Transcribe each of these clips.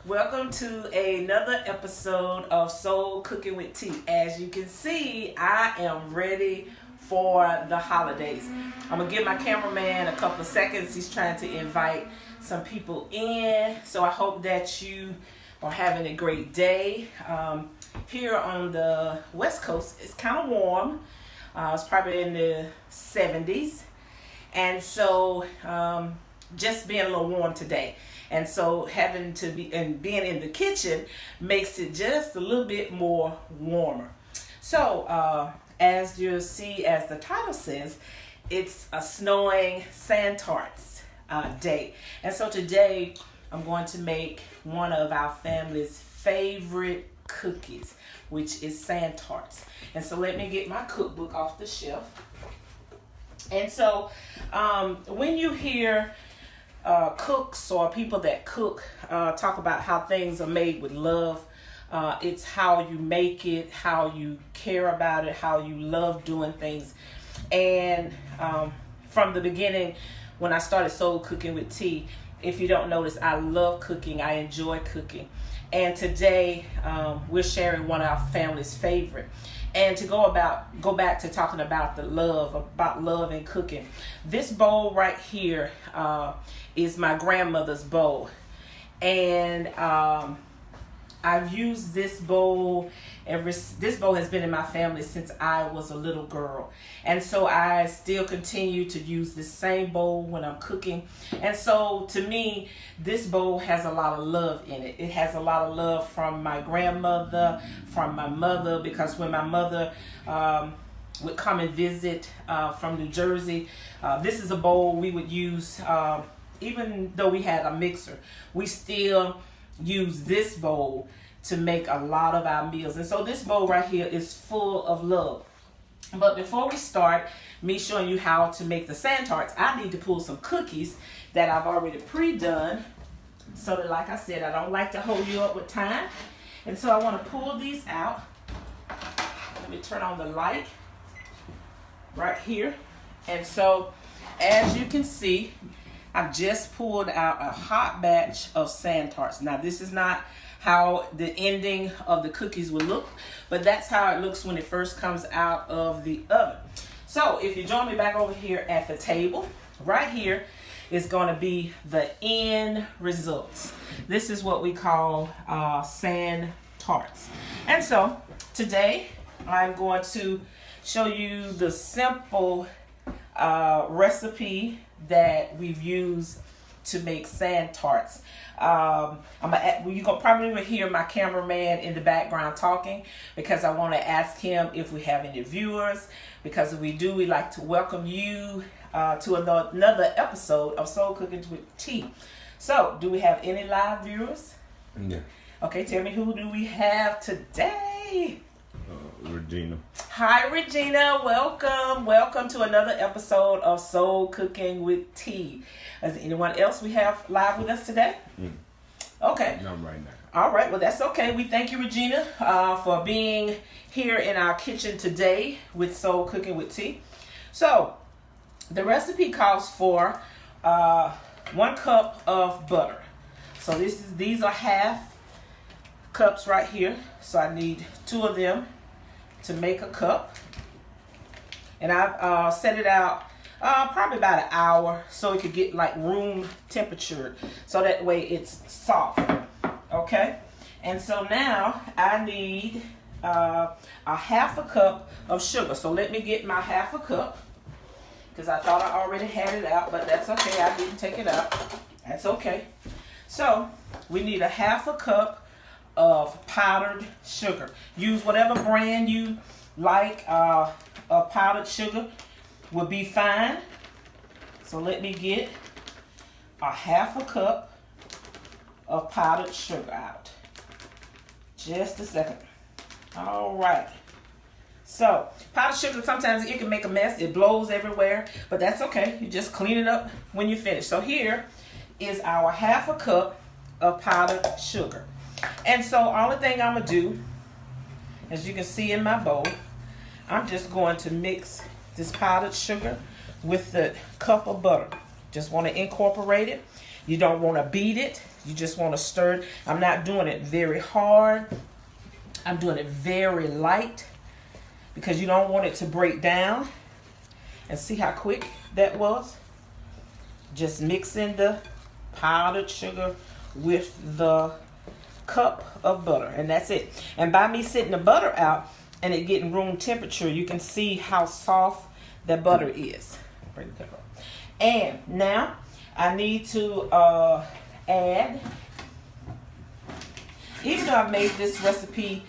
Welcome to another episode of Soul Cooking with Tea. As you can see, I am ready for the holidays. I'm going to give my cameraman a couple of seconds. He's trying to invite some people in. So I hope that you are having a great day. Here on the West Coast, it's kind of warm. It's probably in the 70s. And so just being a little warm today. And so having to be and being in the kitchen makes it just a little bit more warmer. So as you'll see, as the title says, it's a snowing sand tarts day. And so today I'm going to make one of our family's favorite cookies, which is sand tarts. And so let me get my cookbook off the shelf. And so when you hear cooks or people that cook talk about how things are made with love, it's how you make it, how you care about it, how you love doing things. And from the beginning, when I started Soul Cooking with Tea, if you don't notice, I love cooking. I enjoy cooking. And today we're sharing one of our family's favorite. And to go back to talking about love and cooking. This bowl right here is my grandmother's bowl. And I've used this bowl this bowl has been in my family since I was a little girl. And so I still continue to use this same bowl when I'm cooking. And so to me, this bowl has a lot of love in it. It has a lot of love from my grandmother, from my mother, because when my mother would come and visit from New Jersey, this is a bowl we would use, even though we had a mixer, we still use this bowl to make a lot of our meals. And so this bowl right here is full of love. But before we start me showing you how to make the sand tarts, I need to pull some cookies that I've already pre-done, so that, like I said, I don't like to hold you up with time. And so I want to pull these out. Let me turn on the light right here. And so as you can see, I've just pulled out a hot batch of sand tarts. Now this is not how the ending of the cookies will look, but that's how it looks when it first comes out of the oven. So if you join me back over here at the table, right here is going to be the end results. This is what we call sand tarts. And so today I'm going to show you the simple recipe that we've used to make sand tarts. You're gonna probably hear my cameraman in the background talking, because I want to ask him if we have any viewers, because if we do, we like to welcome you to another episode of Soul Cooking with Tea. So do we have any live viewers? Yeah. Okay, tell me, who do we have today? Regina. Hi, Regina. Welcome to another episode of Soul Cooking with Tea. Is there anyone else we have live with us today? Okay. Not right now. All right. Well, that's okay. We thank you, Regina, for being here in our kitchen today with Soul Cooking with Tea. So, the recipe calls for 1 cup of butter. So these are half cups right here. So I need 2 of them to make a cup. And I've set it out probably about an hour so it could get like room temperature, so that way it's soft. Okay. And so now I need a half a cup of sugar. So let me get my half a cup, because I thought I already had it out, but that's okay. I didn't take it out. That's okay. So we need a half a cup of powdered sugar. Use whatever brand you like of powdered sugar will be fine. So let me get a half a cup of powdered sugar out. Just a second. All right. So powdered sugar, sometimes it can make a mess. It blows everywhere, but that's okay. You just clean it up when you finish. So here is our half a cup of powdered sugar. And so only thing I'm going to do, as you can see in my bowl, I'm just going to mix this powdered sugar with the cup of butter. Just want to incorporate it. You don't want to beat it. You just want to stir it. I'm not doing it very hard. I'm doing it very light because you don't want it to break down. And see how quick that was? Just mixing the powdered sugar with the cup of butter, and that's it. And by me sitting the butter out and it getting room temperature, you can see how soft that butter is. Bring the cup up. And now I need to add, even though I've made this recipe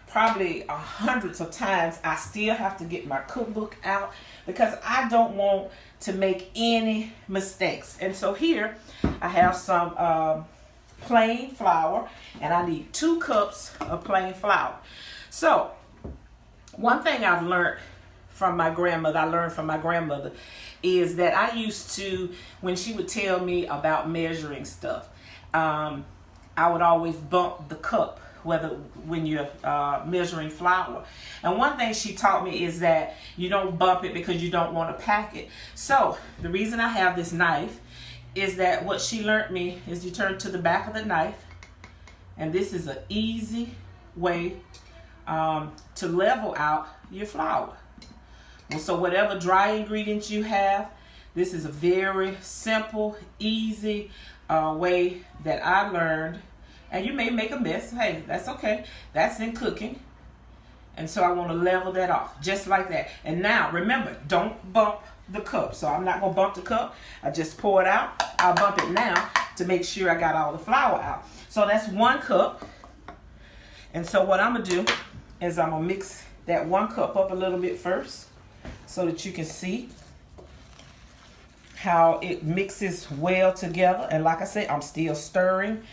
probably hundreds of times, I still have to get my cookbook out because I don't want to make any mistakes. And so here I have some plain flour, and I need 2 cups of plain flour. So one thing I've learned from my grandmother, is that I used to, when she would tell me about measuring stuff, I would always bump the cup when you're measuring flour. And one thing she taught me is that you don't bump it because you don't want to pack it. So the reason I have this knife is that what she learned me is you turn to the back of the knife, and this is an easy way to level out your flour. Well, so whatever dry ingredients you have, this is a very simple, easy way that I learned. And you may make a mess. Hey, that's okay. That's in cooking. And so I want to level that off, just like that. And now, remember, don't bump the cup. So I'm not going to bump the cup. I just pour it out. I'll bump it now to make sure I got all the flour out. So that's 1 cup. And so what I'm going to do is I'm going to mix that 1 cup up a little bit first so that you can see how it mixes well together. And like I said, I'm still stirring.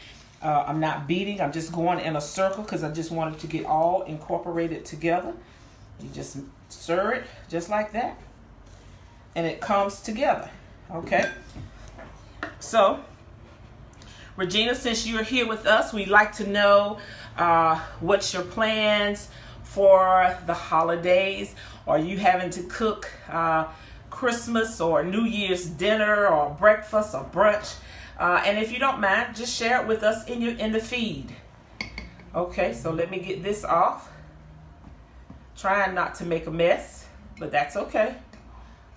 I'm not beating. I'm just going in a circle because I just wanted to get all incorporated together. You just stir it just like that, and it comes together. Okay. So, Regina, since you're here with us, we'd like to know what's your plans for the holidays. Are you having to cook Christmas or New Year's dinner or breakfast or brunch? And if you don't mind, just share it with us in the feed. Okay, so let me get this off. Trying not to make a mess, but that's okay.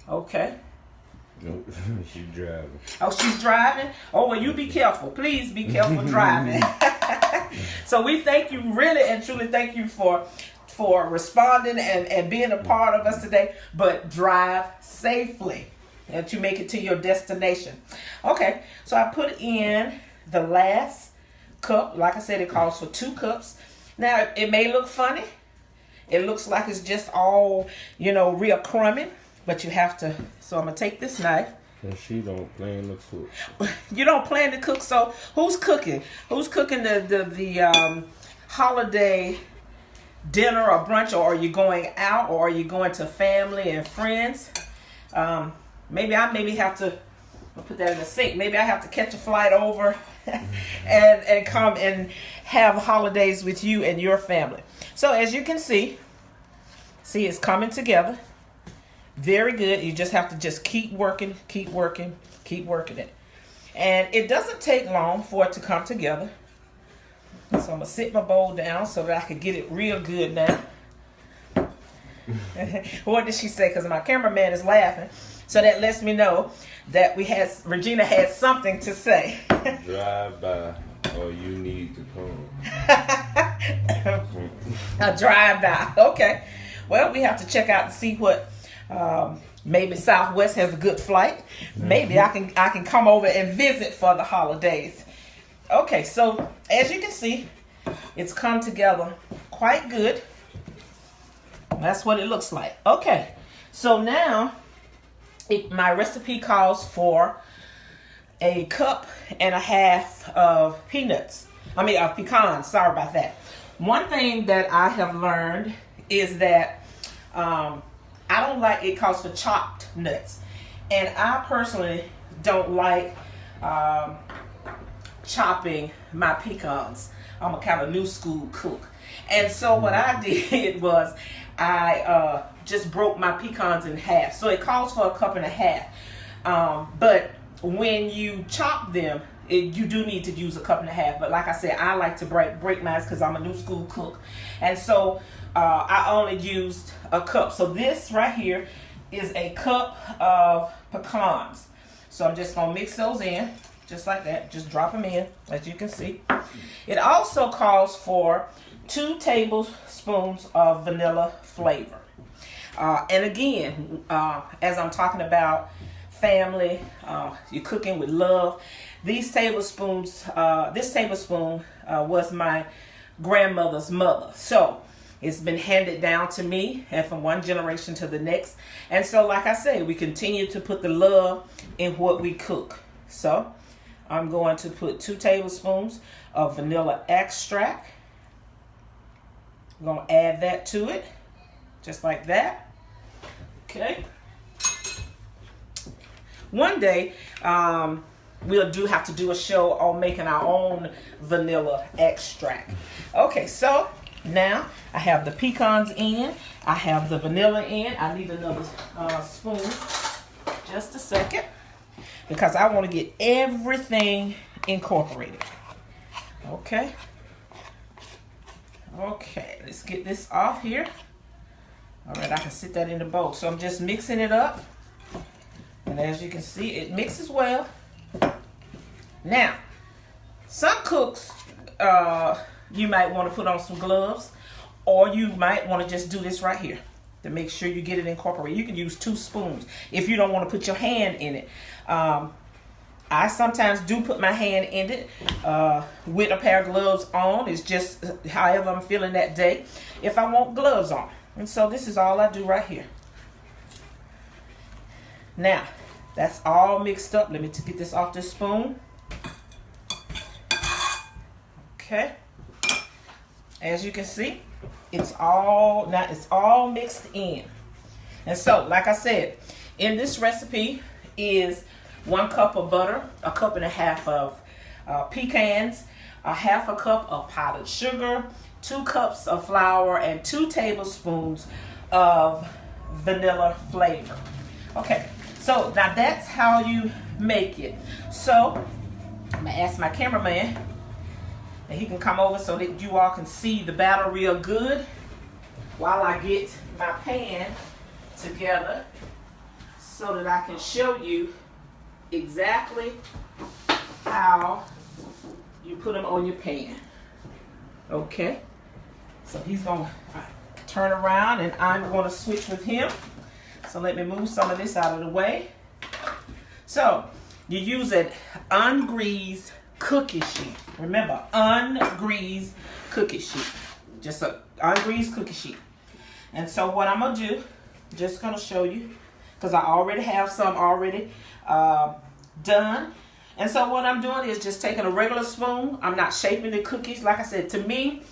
Okay. Nope, she's driving. Oh, she's driving? Oh, well, you be careful. Please be careful driving. So we thank you, really and truly thank you for responding and being a part of us today. But drive safely, that you make it to your destination. Okay, so I put in the last cup. Like I said, it calls for 2 cups. Now, it may look funny. It looks like it's just all, real crummy. But you have to, so I'm going to take this knife. And she don't plan to cook. You don't plan to cook, so who's cooking? Who's cooking the holiday dinner or brunch, or are you going out, or are you going to family and friends? Maybe I have to, I'll put that in the sink. Maybe I have to catch a flight over and come and have holidays with you and your family. So as you can see it's coming together. Very good. You just have to just keep working it. And it doesn't take long for it to come together. So I'm going to sit my bowl down so that I can get it real good now. What did she say? Because my cameraman is laughing. So that lets me know that Regina had something to say. Drive by, or you need to come. A drive by. Okay. Well, we have to check out and see what. Maybe Southwest has a good flight. Maybe I can come over and visit for the holidays. Okay, so as you can see, it's come together quite good. That's what it looks like. Okay, so now my recipe calls for 1.5 cups of pecans. Sorry about that. One thing that I have learned is that I don't like, it calls for chopped nuts. And I personally don't like chopping my pecans. I'm a kind of new school cook. And so what I did was I just broke my pecans in half. So it calls for 1.5 cups. But when you chop them, you do need to use a cup and a half. But like I said, I like to break mine because I'm a new school cook. And so I only used a cup. So this right here is a cup of pecans. So I'm just going to mix those in just like that. Just drop them in, as you can see. It also calls for 2 tablespoons of vanilla flavor. And again, as I'm talking about family, you're cooking with love. This tablespoon was my grandmother's mother. So it's been handed down to me and from one generation to the next. And so, like I say, we continue to put the love in what we cook. So I'm going to put 2 tablespoons of vanilla extract. I'm going to add that to it, just like that. Okay. One day, we'll have to do a show on making our own vanilla extract. Okay, so now I have the pecans in. I have the vanilla in. I need another spoon. Just a second. Because I want to get everything incorporated. Okay. Okay, let's get this off here. All right, I can sit that in the bowl. So I'm just mixing it up. And as you can see, it mixes well. Now, some cooks, you might want to put on some gloves, or you might want to just do this right here to make sure you get it incorporated. You can use 2 spoons if you don't want to put your hand in it. I sometimes do put my hand in it with a pair of gloves on. It's just however I'm feeling that day if I want gloves on. And so this is all I do right here. Now, that's all mixed up. Let me get this off this spoon. Okay. As you can see, it's all mixed in. And so, like I said, in this recipe is 1 cup of butter, a cup and a half of pecans, a half a cup of powdered sugar, 2 cups of flour, and 2 tablespoons of vanilla flavor. Okay, so now that's how you make it. So I'm gonna ask my cameraman and he can come over so that you all can see the batter real good while I get my pan together so that I can show you exactly how you put them on your pan. Okay, so he's gonna turn around and I'm gonna switch with him. So let me move some of this out of the way. So you use an ungreased cookie sheet. Remember, ungreased cookie sheet. Just an ungreased cookie sheet. And so what I'm gonna do, just gonna show you, because I already have some already done. And so what I'm doing is just taking a regular spoon. I'm not shaping the cookies. Like I said, to me,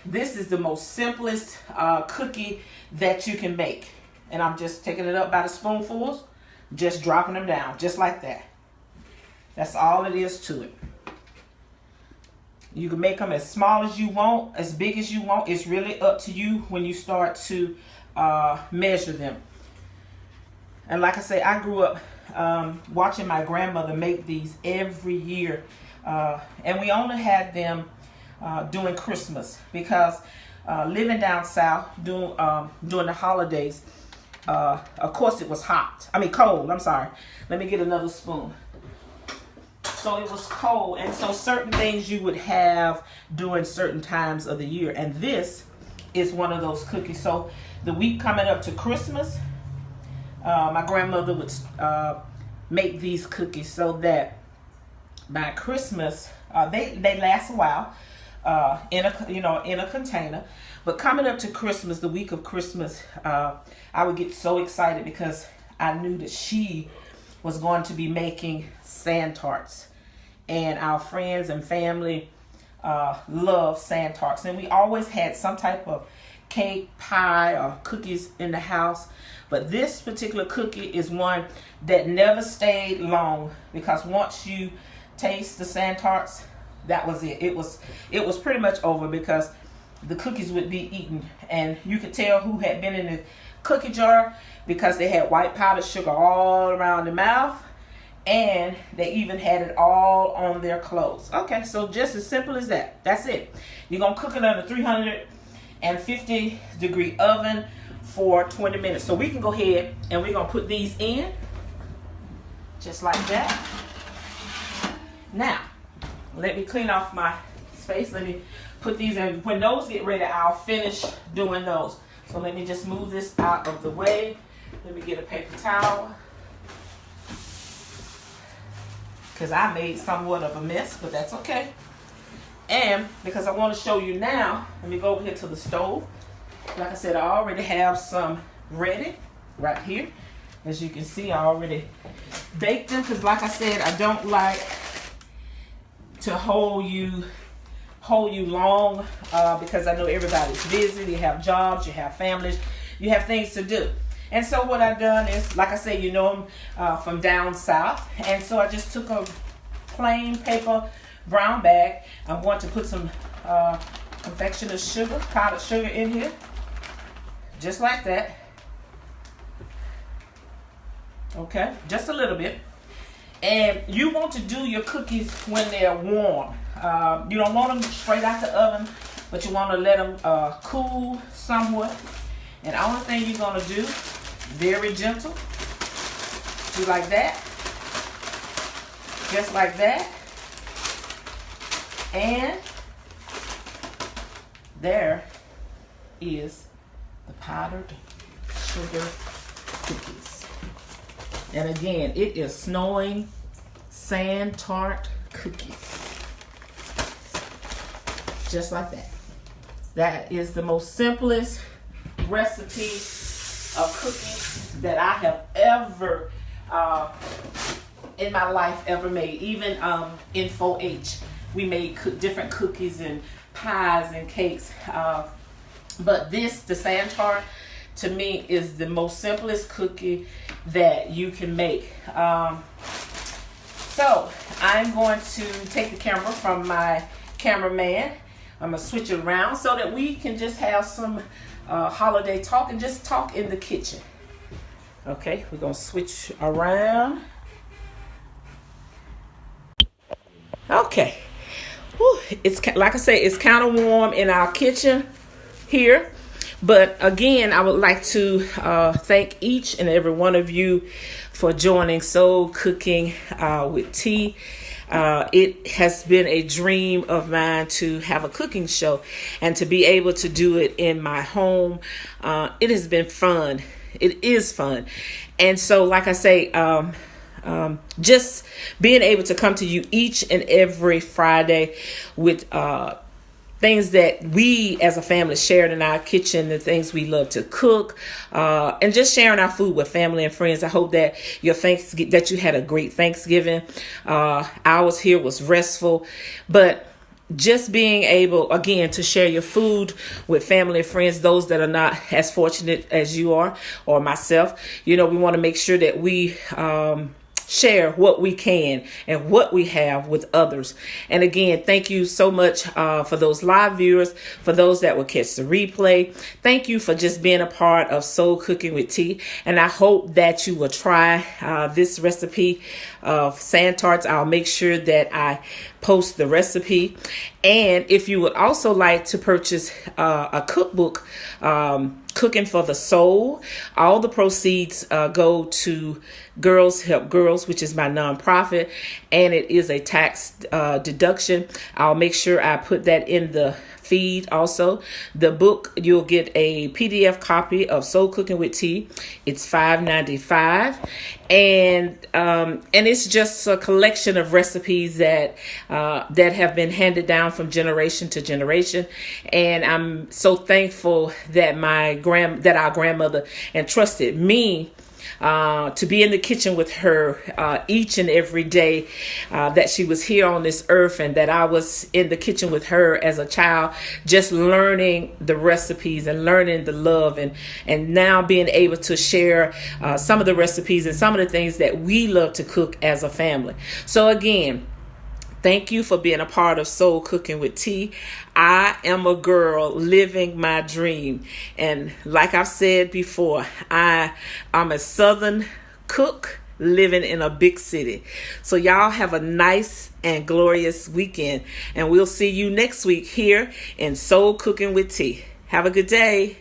this is the most simplest cookie that you can make. And I'm just taking it up by the spoonfuls, just dropping them down, just like that. That's all it is to it. You can make them as small as you want, as big as you want. It's really up to you when you start to measure them. And like I say, I grew up watching my grandmother make these every year. And we only had them during Christmas because living down south during the holidays, of course it was cold, I'm sorry. Let me get another spoon. So it was cold, and so certain things you would have during certain times of the year. And this is one of those cookies. So the week coming up to Christmas, my grandmother would make these cookies so that by Christmas, they last a while in a container. But coming up to Christmas, the week of Christmas, I would get so excited because I knew that she was going to be making sand tarts. And our friends and family love sand tarts. And we always had some type of cake, pie, or cookies in the house. But this particular cookie is one that never stayed long, because once you taste the sand tarts, that was it. It was pretty much over, because the cookies would be eaten, and you could tell who had been in the cookie jar because they had white powdered sugar all around the mouth, And they even had it all on their clothes. Okay, so just as simple as that. That's it. You're going to cook it under 350 degree oven for 20 minutes. So we can go ahead and we're going to put these in. Just like that. Now, let me clean off my space. Let me put these in. When those get ready, I'll finish doing those. So let me just move this out of the way. Let me get a paper towel. Because I made somewhat of a mess, but that's okay. And because I want to show you now, let me go over here to the stove. Like I said, I already have some ready right here. As you can see, I already baked them because like I said, I don't like to hold you long because I know everybody's busy. You have jobs, you have families, you have things to do. And so what I've done is, like I say, you know I'm from down south. And so I just took a plain paper brown bag. I'm going to put some confectioner's sugar, powdered sugar in here. Just like that. Okay, just a little bit. And you want to do your cookies when they're warm. You don't want them straight out the oven, but you want to let them cool somewhat. And the only thing you're going to do, very gentle, do like that, just like that, and there is the powdered sugar cookies. And again, it is snowing sand tart cookies. Just like that. That is the most simplest recipe of cookies that I have ever in my life ever made. Even in 4-H, we made different cookies and pies and cakes. But this, the sand tart, to me is the most simplest cookie that you can make. So I'm going to take the camera from my cameraman. I'm going to switch it around so that we can just have some holiday talk and just talk in the kitchen. Okay, we're going to switch around. Okay. Whew, it's like I say, it's kind of warm in our kitchen here. But again, I would like to thank each and every one of you for joining Soul Cooking with T. It has been a dream of mine to have a cooking show and to be able to do it in my home. It has been fun. It is fun. And so, like I say, just being able to come to you each and every Friday with things that we as a family shared in our kitchen, the things we love to cook, and just sharing our food with family and friends. I hope that that you had a great Thanksgiving. Ours here was restful, but just being able, again, to share your food with family and friends, those that are not as fortunate as you are or myself, we want to make sure that we share what we can and what we have with others. And again, thank you so much for those live viewers, for those that will catch the replay. Thank you for just being a part of Soul Cooking with T. And I hope that you will try this recipe of sand tarts. I'll make sure that I post the recipe. And if you would also like to purchase a cookbook, Cooking for the Soul, all the proceeds go to Girls Help Girls, which is my nonprofit, and it is a tax deduction. I'll make sure I put that in the feed also. The book, you'll get a PDF copy of Soul Cooking with T. It's $5.95, and it's just a collection of recipes that have been handed down from generation to generation. And I'm so thankful that our grandmother entrusted me to be in the kitchen with her each and every day that she was here on this earth, and that I was in the kitchen with her as a child, just learning the recipes and learning the love, and now being able to share some of the recipes and some of the things that we love to cook as a family. So again, thank you for being a part of Soul Cooking with T. I am a girl living my dream. And like I've said before, I'm a Southern cook living in a big city. So y'all have a nice and glorious weekend. And we'll see you next week here in Soul Cooking with T. Have a good day.